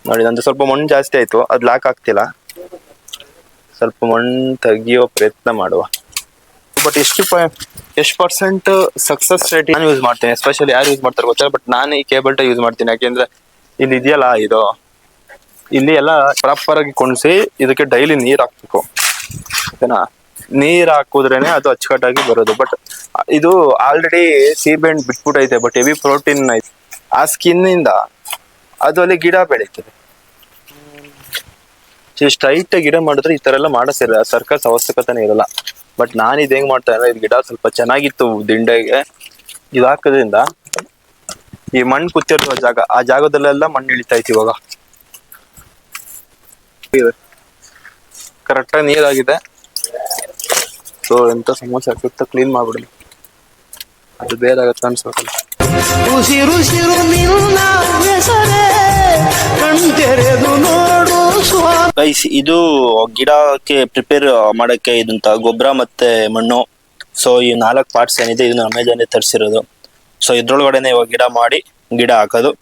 ನೋಡಿ ನಂದು ಸ್ವಲ್ಪ ಮಣ್ಣು ಜಾಸ್ತಿ ಆಯ್ತು, ಅದು ಲಾಕ್ ಆಗ್ತಿಲ್ಲ. ಸ್ವಲ್ಪ ಮಣ್ಣು ತೆಗಿಯೋ ಪ್ರಯತ್ನ ಮಾಡುವ. ಬಟ್ ಎಷ್ಟು ಪರ್ಸೆಂಟ್ ಸಕ್ಸಸ್ ರೇಟ್ ನಾನು ಯೂಸ್ ಮಾಡ್ತೇನೆ, ಎಸ್ಪೆಷಲಿ ಯಾರು ಯೂಸ್ ಮಾಡ್ತಾರೆ ಗೊತ್ತಿಲ್ಲ, ಬಟ್ ನಾನು ಈ ಕೇಬಲ್ ಟೈ ಯೂಸ್ ಮಾಡ್ತೀನಿ. ಯಾಕೆಂದ್ರೆ ಇಲ್ಲಿ ಇದೆಯಲ್ಲ, ಇಲ್ಲಿ ಎಲ್ಲ ಪ್ರಾಪರ್ ಆಗಿ ಕೊಂಡ್ಸಿ ಇದಕ್ಕೆ ಡೈಲಿ ನೀರ್ ಹಾಕ್ಬೇಕು, ಓಕೆನಾ. ನೀರ್ ಹಾಕುದ್ರೇನೆ ಅದು ಅಚ್ಚುಕಟ್ಟಾಗಿ ಬರೋದು. ಬಟ್ ಇದು ಆಲ್ರೆಡಿ ಸೀಬೆಂಡ್ ಬಿಟ್ಬಿಟ್ಟೈತೆ, ಬಟ್ ಹೆವಿ ಪ್ರೋಟೀನ್ ಐತೆ. ಆ ಸ್ಕಿನ್ ಇಂದ ಅದು ಅಲ್ಲಿ ಗಿಡ ಬೆಳೀತದೆ. ಸ್ಟ್ರೈಟ್ ಗಿಡ ಮಾಡಿದ್ರೆ ಈ ತರ ಎಲ್ಲ ಮಾಡಸಿರ ಸರ್ಕಸ್ ಅವಶ್ಯಕತೆನೇ ಇರಲ್ಲ. ಬಟ್ ನಾನು ಇದು ಹೆಂಗ್ ಮಾಡ್ತಾ ಇದ್ರೆ, ಇದು ಗಿಡ ಸ್ವಲ್ಪ ಚೆನ್ನಾಗಿತ್ತು ದಿಂಡೆಗೆ, ಇದು ಹಾಕೋದ್ರಿಂದ ಈ ಮಣ್ಣು ಕೂತಿರೋ ಜಾಗ, ಆ ಜಾಗದಲ್ಲೆಲ್ಲ ಮಣ್ಣು ಇಳಿತಾ ಇತ್ತು. ಇವಾಗ ಕರೆಕ್ಟಾಗಿ ನೀರಾಗಿದೆ. ಸೊ ಎಂತ ಸಮಸ್ಯೆ ಆಗ್ತಿತ್ತು ಕ್ಲೀನ್ ಮಾಡ್ಬಿಡಿ, ಅದು ಬೇರೆ ಆಗತ್ತೆ ಅನ್ಸೋಕಲ್ಲ. ಗೈಸ್, ಇದು ಗಿಡಕ್ಕೆ ಪ್ರಿಪೇರ್ ಮಾಡಕ್ಕೆ ಇದಂತ ಗೊಬ್ಬರ ಮತ್ತೆ ಮಣ್ಣು. ಸೊ ಈ 4 ಪಾರ್ಟ್ಸ್ ಏನಿದೆ ಇದನ್ನ ಅಮೆಜಾನ್ ತರಿಸಿರೋದು. ಸೊ ಇದ್ರೊಳಗಡೆನೆ ಇವಾಗ ಗಿಡ ಮಾಡಿ ಗಿಡ ಹಾಕೋದು.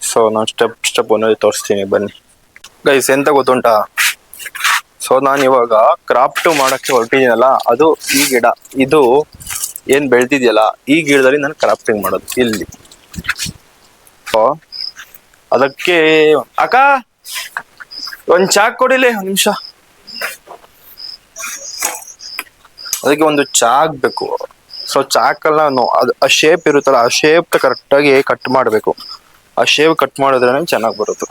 ಸೊ ನಾನು ಸ್ಟೆಪ್ ಒಂದೊಂದು ತೋರಿಸ್ತೀನಿ ಬನ್ನಿ ಗೈಸ್. ಎಂತ ಗೊತ್ತುಂಟಾ, ಸೊ ನಾನು ಇವಾಗ ಕ್ರಾಫ್ಟ್ ಮಾಡಕ್ಕೆ ಹೊರಟಿದ್ದೀನಲ್ಲ, ಅದು ಈ ಗಿಡ ಇದು ಏನ್ ಬೆಳ್ತಿದ್ಯಲ್ಲ, ಈ ಗಿಡದಲ್ಲಿ ನಾನು ಕ್ರಾಫ್ಟಿಂಗ್ ಮಾಡೋದು ಇಲ್ಲಿ. ಸೊ ಅದಕ್ಕೆ ಅಕ್ಕ ಒಂದ್ ಚಾಕ್ ಕೊಡಿಲಿ, ಒಂದ್ ನಿಮಿಷ. ಅದಕ್ಕೆ ಒಂದು ಚಾಕ್ ಬೇಕು. ಸೊ ಚಾಕಲ್ಲ, ಆ ಶೇಪ್ ಇರುತ್ತಲ್ಲ, ಆ ಶೇಪ್ ಕರೆಕ್ಟಾಗಿ ಕಟ್ ಮಾಡಬೇಕು. ಆ ಶೇಪ್ ಕಟ್ ಮಾಡಿದ್ರೆ ಚೆನ್ನಾಗಿ ಬರುತ್ತೆ.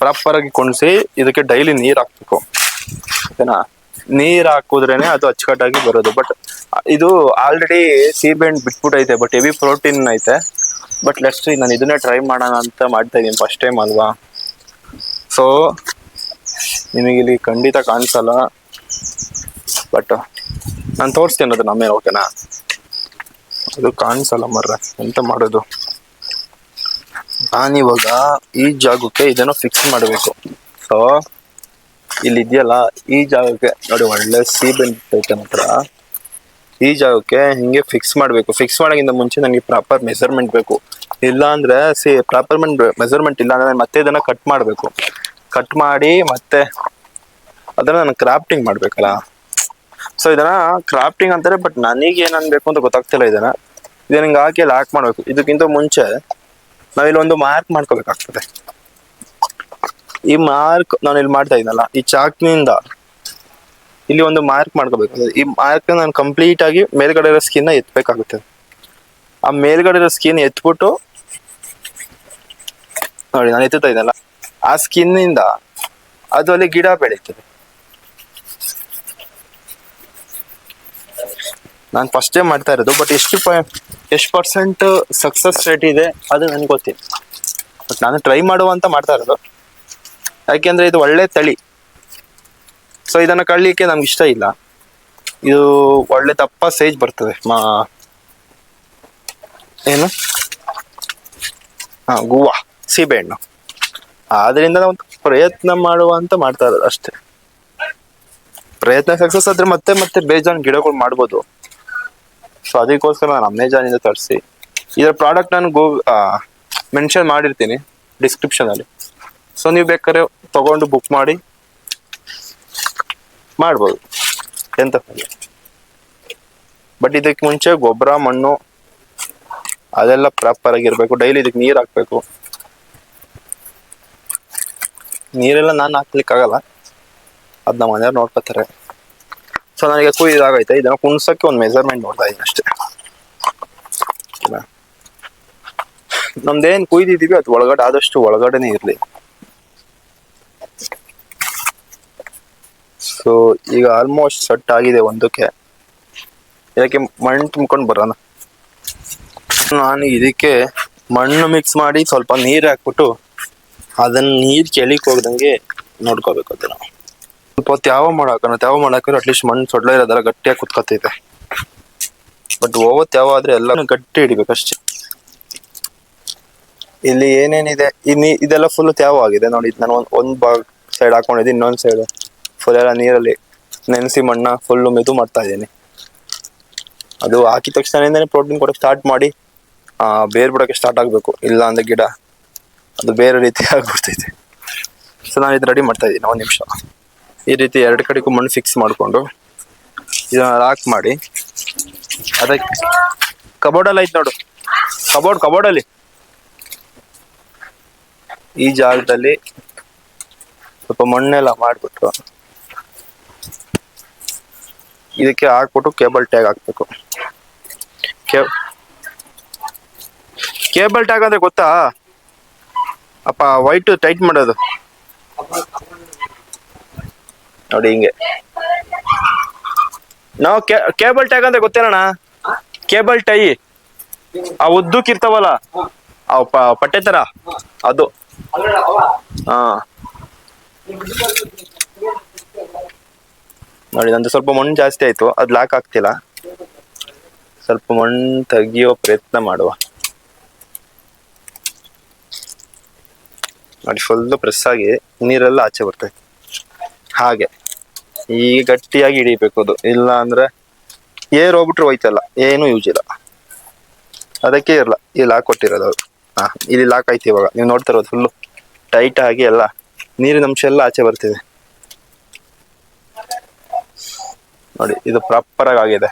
ಪ್ರಾಪರ್ ಆಗಿ ಕೊಂಡ್ಸಿ ಇದಕ್ಕೆ ಡೈಲಿ ನೀರ್ ಹಾಕ್ಬೇಕು, ಓಕೆನಾ. ನೀರ್ ಹಾಕುದ್ರೇನೆ ಅದು ಅಚ್ಚುಕಟ್ಟಾಗಿ ಬರೋದು. ಬಟ್ ಇದು ಆಲ್ರೆಡಿ ಸೀಬೆಂಡ್ ಬಿಟ್ಬಿಟ್ಟೈತೆ, ಬಟ್ ಹೆವಿ ಪ್ರೋಟೀನ್ ಐತೆ. ಬಟ್ ಲೆಟ್ಸ್ ನಾನು ಇದನ್ನೇ ಟ್ರೈ ಮಾಡೋಣ ಅಂತ ಮಾಡ್ತಾ ಇದೀನಿ, ಫಸ್ಟ್ ಟೈಮ್ ಅಲ್ವಾ. ಸೊ ನಿಮಗಿಲ್ಲಿ ಖಂಡಿತ ಕಾಣಿಸಲ್ಲ, ಬಟ್ ನಾನು ತೋರಿಸ್ತೀನಿ ಅದು ನಮ್ಮೇ, ಓಕೆನಾ. ಅದು ಕಾಣಿಸಲ್ಲ ಮರ್ರೆ, ಎಂತ ಮಾಡೋದು. ನಾನಿವಾಗ ಈ ಜಾಗಕ್ಕೆ ಇದನ್ನು ಫಿಕ್ಸ್ ಮಾಡಬೇಕು. ಸೊ ಇಲ್ಲಿ ಇದೆಯಲ್ಲ, ಈ ಜಾಗಕ್ಕೆ ನೋಡಿ ಒಳ್ಳೆ ಸೀಬೆಂಡ್ ಐತೆ ಮಾತ್ರ. ಈ ಜಾಗಕ್ಕೆ ಹಿಂಗೆ ಫಿಕ್ಸ್ ಮಾಡಬೇಕು. ಫಿಕ್ಸ್ ಮಾಡೋಕ್ಕಿಂತ ಮುಂಚೆ ನನಗೆ ಪ್ರಾಪರ್ ಮೆಜರ್ಮೆಂಟ್ ಬೇಕು. ಇಲ್ಲ ಅಂದ್ರೆ ಪ್ರಾಪರ್ ಮೆಜರ್ಮೆಂಟ್ ಇಲ್ಲ ಅಂದ್ರೆ ಮತ್ತೆ ಇದನ್ನ ಕಟ್ ಮಾಡಬೇಕು. ಕಟ್ ಮಾಡಿ ಮತ್ತೆ ಅದನ್ನ ನಾನು ಕ್ರಾಫ್ಟಿಂಗ್ ಮಾಡ್ಬೇಕಲ್ಲ. ಸೊ ಇದನ್ನ ಕ್ರಾಫ್ಟಿಂಗ್ ಅಂತಾರೆ, ಬಟ್ ನನಗೆ ಏನ್ ಅನ್ಬೇಕು ಅಂತ ಗೊತ್ತಾಗ್ತಿಲ್ಲ. ಇದನ್ನ ಹಿಂಗೆ ಹಾಕಿ ಲಾಕ್ ಮಾಡ್ಬೇಕು. ಇದಕ್ಕಿಂತ ಮುಂಚೆ ನಾವಿಲ್ಲಿ ಒಂದು ಮಾರ್ಕ್ ಮಾಡ್ಕೋಬೇಕಾಗ್ತದೆ. ಈ ಮಾರ್ಕ್ ನಾನು ಇಲ್ಲಿ ಮಾಡ್ತಾ ಇದ್ದೀನಲ್ಲ, ಈ ಚಾಕ್ನಿಂದ ಇಲ್ಲಿ ಒಂದು ಮಾರ್ಕ್ ಮಾಡ್ಕೋಬೇಕು. ಈ ಮಾರ್ಕ್ ನಾನು ಕಂಪ್ಲೀಟ್ ಆಗಿ ಮೇಲ್ಗಡೆ ಇರೋ ಸ್ಕಿನ್ ಎತ್ತಬೇಕಾಗುತ್ತೆ. ಆ ಮೇಲ್ಗಡೆ ಇರೋ ಸ್ಕಿನ್ ಎತ್ಬಿಟ್ಟು ನೋಡಿ ನಾನು ಎತ್ತುತ್ತಾ ಇದ್ದಲ್ಲ, ಆ ಸ್ಕಿನ್ ಇಂದ ಅದು ಅಲ್ಲಿ ಗಿಡ ಬೆಳೀತದೆ. ನಾನು ಫಸ್ಟ್ ಟೈಮ್ ಮಾಡ್ತಾ ಇರೋದು, ಬಟ್ ಎಷ್ಟು ಪರ್ಸೆಂಟ್ ಸಕ್ಸಸ್ ರೇಟ್ ಇದೆ ಅದು ನನ್ಗೆ ಗೊತ್ತಿಲ್ಲ. ಬಟ್ ನಾನು ಟ್ರೈ ಮಾಡುವಂತ ಮಾಡ್ತಾ ಇರೋದು, ಯಾಕೆಂದ್ರೆ ಇದು ಒಳ್ಳೆ ತಳಿ. ಸೊ ಇದನ್ನ ಕಳ್ಳಿಕ್ಕೆ ನಮ್ಗೆ ಇಷ್ಟ ಇಲ್ಲ. ಇದು ಒಳ್ಳೆ ದಪ್ಪ ಸೈಜ್ ಬರ್ತದೆ. ಏನು ಗೂವಾ ಸೀಬೆಹಣ್ಣು. ಆದ್ರಿಂದ ನಾವು ಪ್ರಯತ್ನ ಮಾಡುವಂತ ಮಾಡ್ತಾ ಇರೋದು ಅಷ್ಟೇ. ಪ್ರಯತ್ನ ಸಕ್ಸಸ್ ಆದ್ರೆ ಮತ್ತೆ ಮತ್ತೆ ಬೇಜಾನ್ ಗಿಡಗಳು ಮಾಡ್ಬೋದು. ಸೊ ಅದಕ್ಕೋಸ್ಕರ ನಾನು ಅಮೆಜಾನ್ ಇಂದ ತರಿಸಿ ಇದರ ಪ್ರಾಡಕ್ಟ್ ನಾನು ಮೆನ್ಷನ್ ಮಾಡಿರ್ತೀನಿ ಡಿಸ್ಕ್ರಿಪ್ಷನ್ ಅಲ್ಲಿ. ಸೊ ನೀವು ಬೇಕಾದ್ರೆ ತಗೊಂಡು ಬುಕ್ ಮಾಡಿ ಮಾಡ್ಬೋದು, ಎಂತ. ಬಟ್ ಇದಕ್ಕೆ ಮುಂಚೆ ಗೊಬ್ಬರ ಮಣ್ಣು ಅದೆಲ್ಲ ಪ್ರಾಪರ್ ಆಗಿರ್ಬೇಕು. ಡೈಲಿ ಇದಕ್ಕೆ ನೀರ್ ಹಾಕ್ಬೇಕು. ನೀರೆಲ್ಲ ನಾನು ಹಾಕ್ಲಿಕ್ಕೆ ಆಗಲ್ಲ, ಅದ್ ನಮ್ಮ ಮನೆಯವ್ರು ನೋಡ್ಕೋತಾರೆ. ಸೊ ನನಗೆ ಕುಯ್ದಾಗೈತೆ, ಇದನ್ನ ಕುಣ್ಸಕ್ಕೆ ಒಂದು ಮೆಜರ್ಮೆಂಟ್ ನೋಡ್ತಾ ಇದ್ದೀನಿ ಅಷ್ಟೇ. ನಮ್ದೇನ್ ಕುಯ್ದಿದೀವಿ ಅದು ಒಳಗಡೆ ಆದಷ್ಟು ಒಳಗಡೆನೆ ಇರ್ಲಿ. ಸೊ ಈಗ ಆಲ್ಮೋಸ್ಟ್ ಸೆಟ್ ಆಗಿದೆ ಒಂದಕ್ಕೆ. ಇದಕ್ಕೆ ಮಣ್ಣು ತುಂಬ್ಕೊಂಡು ಬರೋಣ. ನಾನು ಇದಕ್ಕೆ ಮಣ್ಣು ಮಿಕ್ಸ್ ಮಾಡಿ ಸ್ವಲ್ಪ ನೀರು ಹಾಕ್ಬಿಟ್ಟು ಅದನ್ನ ನೀರ್ ಕೆಳಿಕ್ ಹೋಗ್ದಂಗೆ ನೋಡ್ಕೋಬೇಕು. ಅದನ್ನ ಸ್ವಲ್ಪ ತ್ಯಾವ ಮಾಡಾಕ್ರೆ ಅಟ್ಲೀಸ್ಟ್ ಮಣ್ಣು ಸೊಡ್ಲ ಇರೋದೆಲ್ಲ ಗಟ್ಟಿಯಾಗಿ ಕುತ್ಕೊತೈತೆ. ಬಟ್ ಓವರ್ ತ್ಯಾವ ಆದ್ರೆ ಎಲ್ಲ ಗಟ್ಟಿ ಹಿಡಿಬೇಕಷ್ಟೇ. ಇಲ್ಲಿ ಏನೇನಿದೆ ಇದೆಲ್ಲ ಫುಲ್ ತ್ಯಾವ ಆಗಿದೆ ನೋಡಿ. ನಾನು ಒಂದ್ ಭಾಗ ಸೈಡ್ ಹಾಕೊಂಡಿದ್ದೀನಿ, ಇನ್ನೊಂದ್ ಸೈಡ್ ಫುಲ್ ಎಲ್ಲ ನೀರಲ್ಲಿ ನೆನೆಸಿ ಮಣ್ಣ ಫುಲ್ ಮೆದು ಮಾಡ್ತಾ ಇದ್ದೀನಿ. ಅದು ಹಾಕಿದ ತಕ್ಷಣದಿಂದನೇ ಪ್ರೋಟೀನ್ ಕೊಡಕ್ಕೆ ಸ್ಟಾರ್ಟ್ ಮಾಡಿ ಬೇರ್ ಬಿಡಕ್ಕೆ ಸ್ಟಾರ್ಟ್ ಆಗ್ಬೇಕು. ಇಲ್ಲ ಅಂದ್ರೆ ಗಿಡ ಅದು ಬೇರೆ ರೀತಿ ಆಗ್ಬಿಡ್ತೈತೆ. ಸೊ ನಾನು ಇದು ರೆಡಿ ಮಾಡ್ತಾ ಇದ್ದೀನಿ. ಒಂದು ನಿಮಿಷ. ಈ ರೀತಿ ಎರಡು ಕಡೆಗೂ ಮಣ್ಣು ಫಿಕ್ಸ್ ಮಾಡಿಕೊಂಡು ಇದನ್ನ ಲಾಕ್ ಮಾಡಿ, ಅದಕ್ಕೆ ಕಬೋರ್ಡಲ್ಲಿ ಐತೆ ನೋಡು, ಕಬೋರ್ಡಲ್ಲಿ ಈ ಜಾಗದಲ್ಲಿ ಸ್ವಲ್ಪ ಮಣ್ಣೆಲ್ಲ ಮಾಡಿಬಿಟ್ಟು ಇದಕ್ಕೆ ಹಾಕ್ಬಿಟ್ಟು ಕೇಬಲ್ ಟ್ಯಾಗ್ ಹಾಕ್ಬೇಕು. ಕೇಬಲ್ ಟ್ಯಾಗ್ ಅಂದ್ರೆ ಗೊತ್ತಾ ಅಪ್ಪ? ವೈಟ್ ಟೈಟ್ ಮಾಡೋದು ನೋಡಿ ಹಿಂಗೆ. ನಾವು ಕೇಬಲ್ ಟ್ಯಾಗ್ ಅಂದ್ರೆ ಗೊತ್ತೇನಣ್ಣ? ಕೇಬಲ್ ಟೈ ಆ ಉದ್ದಕ್ಕೆ ಇರ್ತಾವಲ್ಲ ಅವ್ ಪಟ್ಟೆ ತರ, ಅದು. ಹಾ ನೋಡಿ, ನಂದು ಸ್ವಲ್ಪ ಮಣ್ಣು ಜಾಸ್ತಿ ಆಯ್ತು, ಅದು ಲಾಕ್ ಆಗ್ತಿಲ್ಲ. ಸ್ವಲ್ಪ ಮಣ್ಣು ತೆಗಿಯೋ ಪ್ರಯತ್ನ ಮಾಡುವ. ನೋಡಿ, ಫುಲ್ಲು ಪ್ರೆಸ್ ಆಗಿ ನೀರೆಲ್ಲ ಆಚೆ ಬರ್ತೈತೆ. ಹಾಗೆ ಈಗ ಗಟ್ಟಿಯಾಗಿ ಹಿಡಿಬೇಕು ಅದು, ಇಲ್ಲ ಅಂದ್ರೆ ಏರ್ ಹೋಗ್ಬಿಟ್ರೆ ಹೋಯ್ತಲ್ಲ, ಏನು ಯೂಸ್ ಇಲ್ಲ. ಅದಕ್ಕೆ ಇರಲ್ಲ ಈ ಲಾಕ್ ಕೊಟ್ಟಿರೋದು ಅವ್ರು. ಹಾ, ಇಲ್ಲಿ ಲಾಕ್ ಆಯ್ತು. ಇವಾಗ ನೀವು ನೋಡ್ತಾ ಇರೋದು ಫುಲ್ಲು ಟೈಟ್ ಆಗಿ ಎಲ್ಲ ನೀರಿನ ಅಂಶ ಎಲ್ಲ ಆಚೆ ಬರ್ತಿದೆ ನೋಡಿ. ಇದು ಪ್ರಾಪರ್ ಆಗಿದೆ.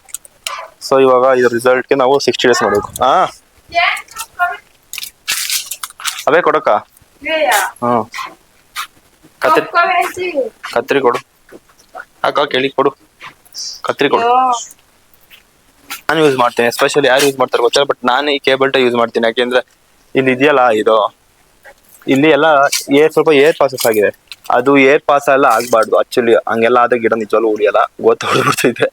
ಸೊ ಇವಾಗ ಇದ್ರ ರಿಸಲ್ಟ್ಗೆ ನಾವು 60 ಡೇಸ್ ಮಾಡಬೇಕು. ಅವೇ ಕೊಡಕ್ಕ? ಹ್ಮ್, ಕತ್ರಿ ಕೊಡು ಅಕ್ಕ, ಕೇಳಿ ಕೊಡು, ಕತ್ರಿ ಕೊಡು. ನಾನು ಯೂಸ್ ಮಾಡ್ತೀನಿ, ಎಸ್ಪೆಷಲಿ ಯಾರು ಯೂಸ್ ಮಾಡ್ತಾರೆ ಗೊತ್ತಿಲ್ಲ, ಬಟ್ ನಾನು ಈ ಕೇಬಲ್ ಟೈ ಯೂಸ್ ಮಾಡ್ತೀನಿ. ಯಾಕೆಂದ್ರೆ ಇಲ್ಲಿ ಇದೆಯಲ್ಲ, ಇಲ್ಲಿ ಎಲ್ಲ ಸ್ವಲ್ಪ ಏರ್ ಪಾಸಸ್ ಆಗಿದೆ. ಅದು ಏರ್ ಪಾಸ್ ಎಲ್ಲ ಆಗ್ಬಾರ್ದು ಆಕ್ಚುಲಿ. ಹಂಗೆಲ್ಲ ಆದ ಗಿಡ ನಿಜವಾಗ್ಲೂ ಉಳಿಯಲ್ಲ, ಹೊಡ್ಬಿಡ್ತೈತೆ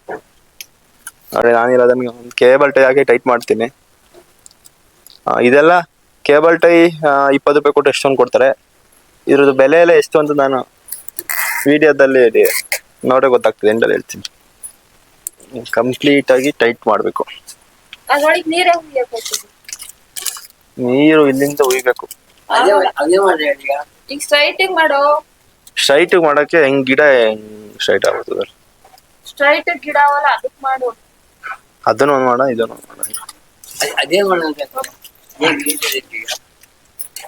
ನೋಡಿ. ನಾನಿರೋದನ್ನ ಕೇಬಲ್ ಟೈ ಹಾಕಿ ಟೈಟ್ ಮಾಡ್ತೀನಿ. ಇದೆಲ್ಲ ಕೇಬಲ್ ಟೈ 20 ರೂಪಾಯಿ ಕೊಟ್ಟು ಎಷ್ಟೊಂದು ಕೊಡ್ತಾರೆ. ಇದ್ರದ್ದು ಬೆಲೆ ಎಲ್ಲ ಎಷ್ಟು ಅಂತ ನಾನು ವಿಡಿಯೋದಲ್ಲಿ ನೋಡೇ ಗೊತ್ತಾಗ್ತದೆ, ಎಂಡಲ್ಲಿ ಹೇಳ್ತೀನಿ. ಕಂಪ್ಲೀಟ್ ಆಗಿ ಟೈಟ್ ಮಾಡಬೇಕು. ನೀರು ಇಲ್ಲಿಂದ ಉಯ್ಬೇಕು. ಸ್ಟ್ರೈಟ್ ಮಾಡಕ್ಕೆ ಹೆಂಗ್ ಗಿಡ ಸ್ಟ್ರೈಟ್ ಆಗುತ್ತದೆ? ಸ್ಟ್ರೈಟ್ ಗಿಡ ಅವಲ್ಲ, ಅದಕ್ಕೆ ಮಾಡು. ಅದನ್ನು ಮಾಡ, ಇದನ್ನು ಮಾಡ.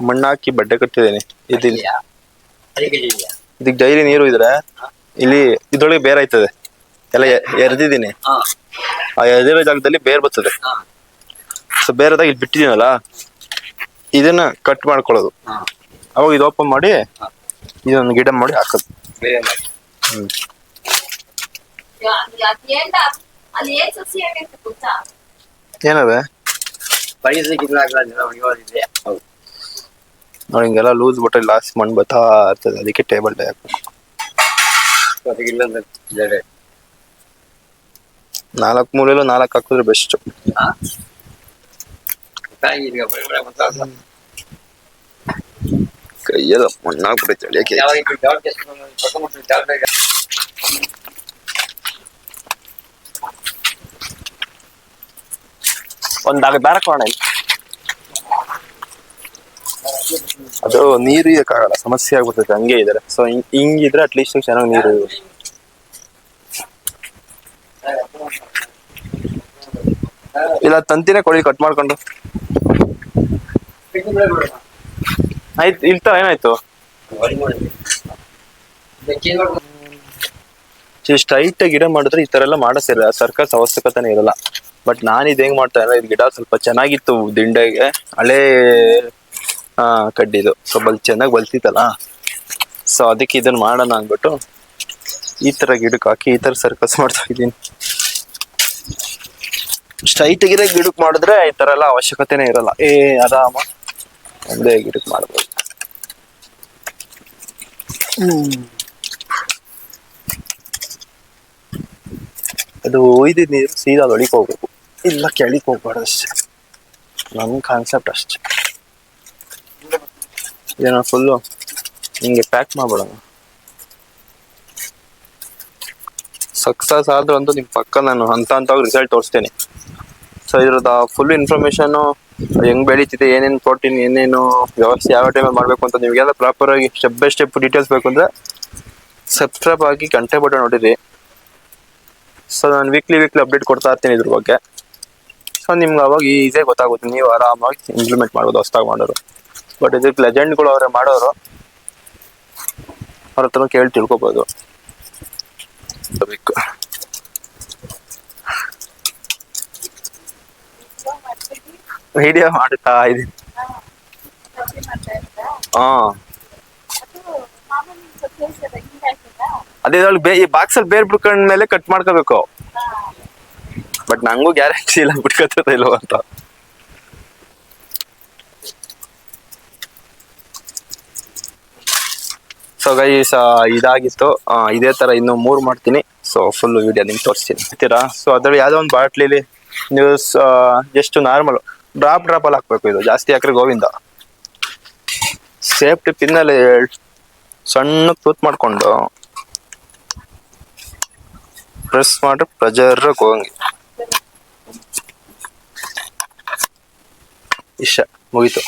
ಮಣ್ಣು ಹಾಕಿ ಬಡ್ಡೆ ಕಟ್ಟಿದ್ದೀನಿ. ಇದಕ್ಕೆ ಡೈಲಿ ನೀರು ಇದ್ರೆ ಇಲ್ಲಿ ಇದ್ರೊಳಗೆ ಬೇರ್ ಆಯ್ತದೆ. ಎಲ್ಲ ಎರ್ದಿದ್ದೀನಿ. ಆ ಎರ್ದಿರೋ ಜಾಗದಲ್ಲಿ ಬೇರ್ ಬರ್ತದೆ. ಸೊ ಬೇರೆದಾಗ ಇಲ್ಲಿ ಬಿಟ್ಟಿದ್ದೀನಲ್ಲ, ಇದನ್ನ ಕಟ್ ಮಾಡ್ಕೊಳ್ಳೋದು. ಅವಾಗ ಇದು ಓಪನ್ ಮಾಡಿ ಇದೊಂದು ಗಿಡ ಮಾಡಿ ಹಾಕೋದು. ಏನವೆ ನೋಡಿ, ಹಿಂಗೆಲ್ಲ ಲೂಸ್ ಬಿಟ್ರೆ ಲಾಸ್ಟ್ ಮಣ್ಣು ಬರ್ತಾ ಇರ್ತದೆ. ಅದಕ್ಕೆ ಟೇಬಲ್ ಟೈ ಹಾಕ್ಬೇಕು. 4 ಮೂಲೆಯಲ್ಲೂ 4 ಹಾಕಿದ್ರೆ ಬೆಸ್ಟ್. ಕೈಯೆಲ್ಲ ಮಣ್ಣಾಗ್ಬಿಟ್ಟೈತೆ. ಒಂದಾಗ ದಾರ ಕಾಣ. ಅದು ನೀರು ಇದಕ್ಕಾಗಲ್ಲ, ಸಮಸ್ಯೆ ಆಗ್ಬಿಡ್ತೈತೆ ಹಂಗೆ ಇದಾರೆ. ಸೊ ಹಿಂಗಿದ್ರೆ ಅಟ್ಲೀಸ್ಟ್ ಚೆನ್ನಾಗಿ ನೀರು. ಇಲ್ಲ ತಂತಿನೇ ಕೊಡಿ, ಕಟ್ ಮಾಡ್ಕೊಂಡು. ಆಯ್ತು, ಇಲ್ತ ಏನಾಯ್ತು? ಸ್ಟ್ರೈಟ್ ಗಿಡ ಮಾಡಿದ್ರೆ ಈ ತರ ಎಲ್ಲ ಮಾಡಸಿರ ಸರ್ಕಸ್ ಅವಶ್ಯಕತೆನೇ ಇರಲ್ಲ. ಬಟ್ ನಾನು ಇದು ಹೆಂಗ್ ಮಾಡ್ತಾ ಇದ್ರೆ, ಇದು ಗಿಡ ಸ್ವಲ್ಪ ಚೆನ್ನಾಗಿತ್ತು ದಿಂಡೆಗೆ, ಹಳೇ ಕಡ್ಡಿದು ಸ್ವಲ್ಪ ಚೆನ್ನಾಗಿ ಬಲ್ತಿತ್ತಲ್ಲ. ಸೊ ಅದಕ್ಕೆ ಇದನ್ನ ಮಾಡೋಣ ಅಂದ್ಬಿಟ್ಟು ಈ ತರ ಗಿಡಕ್ಕೆ ಹಾಕಿ ಈ ತರ ಸರ್ಕಸ್ ಮಾಡ್ತಾ ಇದ್ದೀನಿ. ಸ್ಟ್ರೈಟ್ ಗಿಡಕ್ಕೆ ಮಾಡಿದ್ರೆ ಈ ತರ ಎಲ್ಲ ಅವಶ್ಯಕತೆನೇ ಇರಲ್ಲ. ಆರಾಮ ಒಂದೇ ಗಿಡಕ್ಕೆ ಮಾಡ್ಬೋದು. ಅದು ಒಯ್ದಿದ್ ನೀರು ಸೀದಾ ಒಳಿಕ್ ಹೋಗ್ಬೇಕು, ಇಲ್ಲ ಕೆಳಿಕ್ ಹೋಗ್ಬಾರ್ದು ಅಷ್ಟೇ. ನಮ್ ಕಾನ್ಸೆಪ್ಟ್ ಅಷ್ಟೇ. ಏನೋ ಫುಲ್ಲು ಹಿಂಗೆ ಪ್ಯಾಕ್ ಮಾಡ್ಬಿಡೋಣ. ಸಕ್ಸಸ್ ಆದ್ರೂ ಅಂತೂ ನಿಮ್ ಪಕ್ಕ ನಾನು ಹಂತ ರಿಸಲ್ಟ್ ತೋರಿಸ್ತೇನೆ. ಸೊ ಇದ್ರದ್ದು ಫುಲ್ ಇನ್ಫಾರ್ಮೇಶನ್, ಹೆಂಗ್ ಬೆಳೀತಿದೆ, ಏನೇನು ಪ್ರೋಟೀನ್, ಏನೇನು ವ್ಯವಸ್ಥೆ ಯಾವ ಟೈಮಲ್ಲಿ ಮಾಡ್ಬೇಕು ಅಂತ ನಿಮಗೆಲ್ಲ ಪ್ರಾಪರ್ ಆಗಿ ಸ್ಟೆಪ್ ಬೈ ಸ್ಟೆಪ್ ಡೀಟೇಲ್ಸ್ ಬೇಕು ಅಂದ್ರೆ ಸಬ್ಸ್ಕ್ರೈಬ್ ಆಗಿ ಗಂಟೆ ಬಟನ್ ನೋಡಿರಿ. ಸೊ ನಾನು ವೀಕ್ಲಿ ಅಪ್ಡೇಟ್ ಕೊಡ್ತಾ ಇರ್ತೀನಿ ಇದ್ರ ಬಗ್ಗೆ. ಸೊ ನಿಮ್ಗೆ ಅವಾಗ ಈಸಿಯಾಗಿ ಗೊತ್ತಾಗುತ್ತೆ, ನೀವು ಆರಾಮಾಗಿ ಇಂಪ್ಲಿಮೆಂಟ್ ಮಾಡ್ಬೋದು ಹೊಸ್ದಾಗಿ ಮಾಡೋರು. ಬಟ್ ಇದಕ್ಕೆ ಲೆಜೆಂಡ್ಗಳು ಅವ್ರೆ ಮಾಡೋರು, ಅವ್ರ ಹತ್ರ ಕೇಳಿ ತಿಳ್ಕೊಬೋದು. ವಿಡಿಯೋ ಮಾಡ್ತಾ ಇದೀನಿ. ಹಾ ಅದೇ ಈ ಬಾಕ್ಸ್ ಅಲ್ಲಿ ಬೇರ್ ಬಿಡ್ಕೊಂಡ್ಮೇಲೆ ಕಟ್ ಮಾಡ್ಕೋಬೇಕು. ಬಟ್ ನಂಗೂ ಗ್ಯಾರಂಟಿ ಇಲ್ಲ ಬಿಟ್ಕೊತದ ಇಲ್ವ ಅಂತ. ಸೊ ಗೈಸ್ ಇದಾಗಿತ್ತು. ಇದೇ ತರ ಇನ್ನು 3 ಮಾಡ್ತೀನಿ. ಸೊ ಫುಲ್ ವಿಡಿಯೋ ನಿಮ್ಗೆ ತೋರಿಸ್ತೀನಿ ಅಂತೀರಾ. ಸೊ ಅದ್ರಲ್ಲಿ ಯಾವ್ದೋ ಒಂದು ಬಾಟ್ಲಿಲಿ ನೀವು ಜಸ್ಟ್ ನಾರ್ಮಲ್ ಡ್ರಾಪ್ ಅಲ್ಲಿ ಹಾಕ್ಬೇಕು. ಇದು ಜಾಸ್ತಿ ಹಾಕ್ರೆ ಗೋವಿಂದ. ಸೇಫ್ಟಿ ಪಿನ್ನಲ್ಲಿ ಸಣ್ಣ ತೂತ್ ಮಾಡ್ಕೊಂಡು ಪ್ರೆಸ್ ಮಾಡ್ರೆ ಪ್ರೆಜರ್ ಹೋಗಂಗೆ. ಇಷ್ಟ ಮುಗೀತು.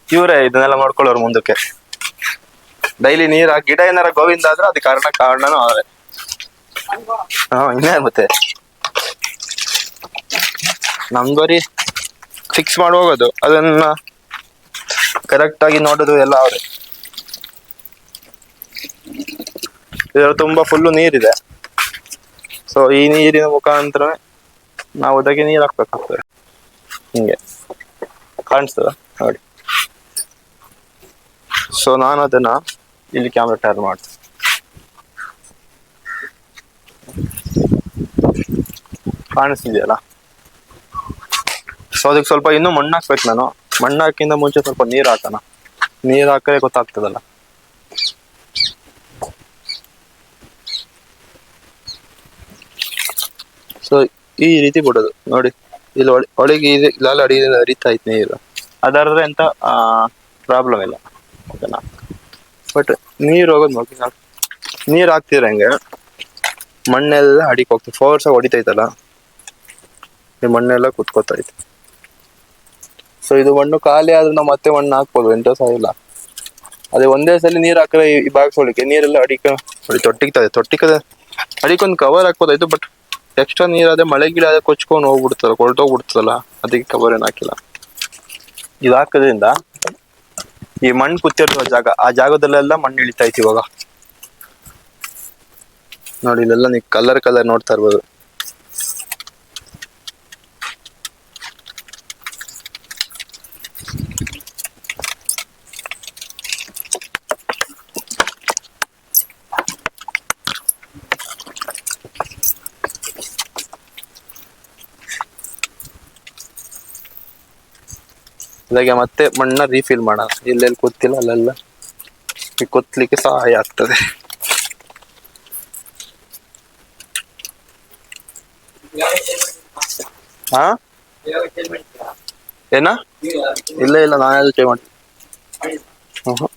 ಇವರೇ ಇದನ್ನೆಲ್ಲ ಮಾಡ್ಕೊಳ್ಳೋರು ಮುಂದಕ್ಕೆ. ಡೈಲಿ ನೀರ್ ಗಿಡ ಏನಾರ ಗೋವಿಂದ ಆದ್ರೆ ಅದಕ್ಕೆ ಕಾರಣನೂ ಅವರೇ. ಇನ್ನೇ ಮತ್ತೆ ನಮ್ದೋರಿ ಫಿಕ್ಸ್ ಮಾಡಿ ಹೋಗೋದು, ಅದನ್ನ ಕರೆಕ್ಟ್ ಆಗಿ ನೋಡೋದು ಎಲ್ಲ ಅವ್ರೆ. ಇದ್ರಲ್ಲಿ ತುಂಬಾ ಫುಲ್ಲು ನೀರಿದೆ. ಸೊ ಈ ನೀರಿನ ಮುಖಾಂತರ ನಾವು ಅದಕ್ಕೆ ನೀರ್ ಹಾಕ್ಬೇಕಾಗ್ತದೆ. ಹಿಂಗೆ ಕಾಣಿಸ್ತದ ನೋಡಿ. ಸೊ ನಾನು ಅದನ್ನ ಇಲ್ಲಿ ಕ್ಯಾಮ್ರಾ ಟರ್ನ್ ಮಾಡ್ತೀನಿ. ಕಾಣಿಸ್ತಿದೆಯಲ್ಲ. ಸೊ ಅದಕ್ಕೆ ಸ್ವಲ್ಪ ಇನ್ನೂ ಮಣ್ಣು ಹಾಕ್ಬೇಕು ನಾನು. ಮಣ್ಣು ಹಾಕಿಂದ ಮುಂಚೆ ಸ್ವಲ್ಪ ನೀರು ಹಾಕೋಣ. ನೀರು ಹಾಕಿದ್ರೆ ಗೊತ್ತಾಗ್ತದಲ್ಲ. ಸೊ ಈ ರೀತಿ ಬಿಡೋದು ನೋಡಿ. ಇಲ್ಲಿ ಒಳಗೆ ಇಲ್ಲೆಲ್ಲ ಅಡಿಯಿಂದ ಹರಿತಾ ಇತ್ತು ನೀರು. ಅದರ ಎಂತ ಪ್ರಾಬ್ಲಮ್ ಇಲ್ಲ, ಓಕೆನಾ. ಬಟ್ ನೀರು ಹೋಗೋದು ನೋಡಿ. ನೀರು ಹಾಕ್ತಿರಂಗೆ ಮಣ್ಣೆಲ್ಲ ಅಡಿಗೆ ಹೋಗ್ತದೆ. ಫೋರ್ಸ್ ಹೊಡಿತೈತಲ್ಲ, ಈ ಮಣ್ಣೆಲ್ಲ ಕುತ್ಕೋತೈತೆ. ಸೊ ಇದು ಮಣ್ಣು ಖಾಲಿ ಆದ್ರೆ ನಾವು ಮತ್ತೆ ಮಣ್ಣು ಹಾಕ್ಬೋದು, ಎಂತ ಸಹ ಇಲ್ಲ. ಅದೇ ಒಂದೇ ಸಲ ನೀರು ಹಾಕಿದ್ರೆ ಈ ಬಾಗ್ಸೊಳಗೆ ನೀರೆಲ್ಲ ತೊಟ್ಟಿಗೆ ಅಡಿಕೊಂದು ಕವರ್ ಹಾಕ್ಬೋದಾಯ್ತು. ಬಟ್ ಎಕ್ಸ್ಟ್ರಾ ನೀರು ಅದೇ ಮಳೆ ಗಿಡ ಅದೇ ಕೊಚ್ಕೊಂಡು ಕೊಳ್ತೋಗ್ಬಿಡ್ತದಲ್ಲ, ಅದಕ್ಕೆ ಕವರ್ ಏನು ಹಾಕಿಲ್ಲ. ಇದು ಹಾಕೋದ್ರಿಂದ ಈ ಮಣ್ಣು ಕೂತಿರೋ ಜಾಗ, ಆ ಜಾಗದಲ್ಲೆಲ್ಲ ಮಣ್ಣು ಇಳಿತೈತಿ ಇವಾಗ ನೋಡಿ. ಇಲ್ಲೆಲ್ಲ ನೀವು ಕಲರ್ ನೋಡ್ತಾ ಇರ್ಬೋದು. ಇದಾಗೆ ಮತ್ತೆ ಮಣ್ಣನ್ನ ರೀಫಿಲ್ ಮಾಡೋಣ. ಎಲ್ಲೆಲ್ಲಿ ಕೂತಿಲ್ಲ ಅಲ್ಲೆಲ್ಲ ಕೊತ್ತಲಿಕ್ಕೆ ಸಹಾಯ ಆಗ್ತದೆ. ಹಾ ಏನ ಇಲ್ಲ ನಾನೇ ಚೇಂಜ್ ಮಾಡ್ತೀನಿ.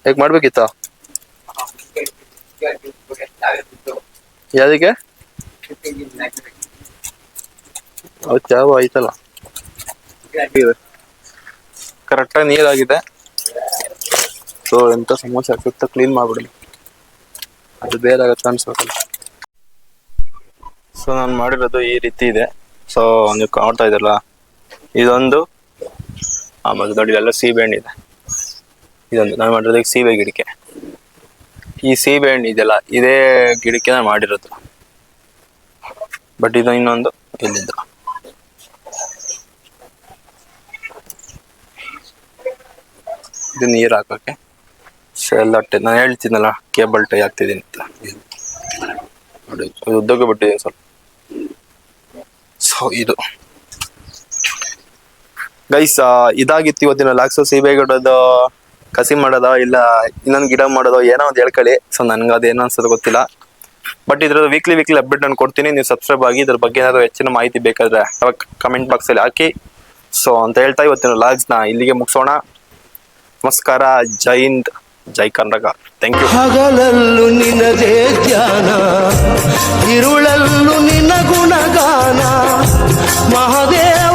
ಹೇಗೆ ಮಾಡ್ಬೇಕಿತ್ತ? ಯಾವ್ದಕ್ಕೆ ಚಾವು ಆಯ್ತಲ್ಲ. ಕರೆಕ್ಟಾಗಿ ನೀರಾಗಿದೆ. ಸೊ ಎಂತ ಸಮಸ್ಯೆ ಆಗ್ತಿತ್ತು ಕ್ಲೀನ್ ಮಾಡ್ಬಿಡಿ, ಅದು ಬೇರೆ ಆಗತ್ತೆ ಅನ್ಸೋಕಲ್ಲ. ಸೊ ನಾನು ಮಾಡಿರೋದು ಈ ರೀತಿ ಇದೆ. ಸೊ ನೀವು ಕಾಣ್ತಾ ಇದ್ರಲ್ಲ, ಇದೊಂದು. ಆಮೇಲೆ ನೋಡಿ ಎಲ್ಲ ಸೀಬೆ ಹಣ್ಣು ಇದೆ. ಇದೊಂದು ನಾನು ಮಾಡಿರೋದು ಸೀಬೆ ಗಿಡಕ್ಕೆ. ಈ ಸೀಬೆ ಹಣ್ಣು ಇದೆಯಲ್ಲ, ಇದೇ ಗಿಡಕ್ಕೆ ನಾನು ಮಾಡಿರೋದು. ಬಟ್ ಇದು ಇನ್ನೊಂದು ಇಲ್ಲಿಂದ. ಇದು ನೀರು ಹಾಕೋಕ್ಕೆ. ಸೊ ಎಲ್ಲ ನಾನು ಹೇಳ್ತೀನಲ್ಲ ಕೇಬಲ್ ಟೈ ಹಾಕ್ತಿದ್ದೀನಿ ಅಂತ ನೋಡಿ. ಅದು ಉದ್ದಕ್ಕೆ ಬಿಟ್ಟಿದ್ದೀನಿ ಸ್ವಲ್ಪ. ಸೊ ಇದು ಗೈಸ್ ಇದಾಗಿತ್ತು ಇವತ್ತಿನ ಲಾಕ್ಸು. ಸೀಬೆ ಗಿಡದ ಕಸಿ ಮಾಡೋದೋ ಇಲ್ಲ ಇನ್ನೊಂದು ಗಿಡ ಮಾಡೋದೋ ಏನೋ ಒಂದು ಹೇಳ್ಕೊಳ್ಳಿ. ಸೊ ನನ್ಗೆ ಅದೇನೋ ಅನ್ಸೋದು ಗೊತ್ತಿಲ್ಲ. ಬಟ್ ಇದ್ರ ವೀಕ್ಲಿ ಅಪ್ಡೇಟ್ ನಾನು ಕೊಡ್ತೀನಿ. ನೀವು ಸಬ್ಸ್ಕ್ರೈಬ್ ಆಗಿ ಇದ್ರ ಬಗ್ಗೆ ಏನಾದ್ರು ಹೆಚ್ಚಿನ ಮಾಹಿತಿ ಬೇಕಾದ್ರೆ ಕಮೆಂಟ್ ಬಾಕ್ಸಲ್ಲಿ ಹಾಕಿ. ಸೊ ಅಂತ ಹೇಳ್ತಾ ಇವತ್ತಿನ ಲಾಗ್ಸ್ನ ಇಲ್ಲಿಗೆ ಮುಗಿಸೋಣ. ನಮಸ್ಕಾರ, ಜೈ ಹಿಂದ್, ಜೈ ಕರ್ನಾಟಕ. Thank you. ಹಗಲಲ್ಲೂ ನಿನದೇ ಧ್ಯಾನ, ಇರುಳಲ್ಲೂ ನಿನ್ನ ಗುಣಗಾನ ಮಹಾದೇವ.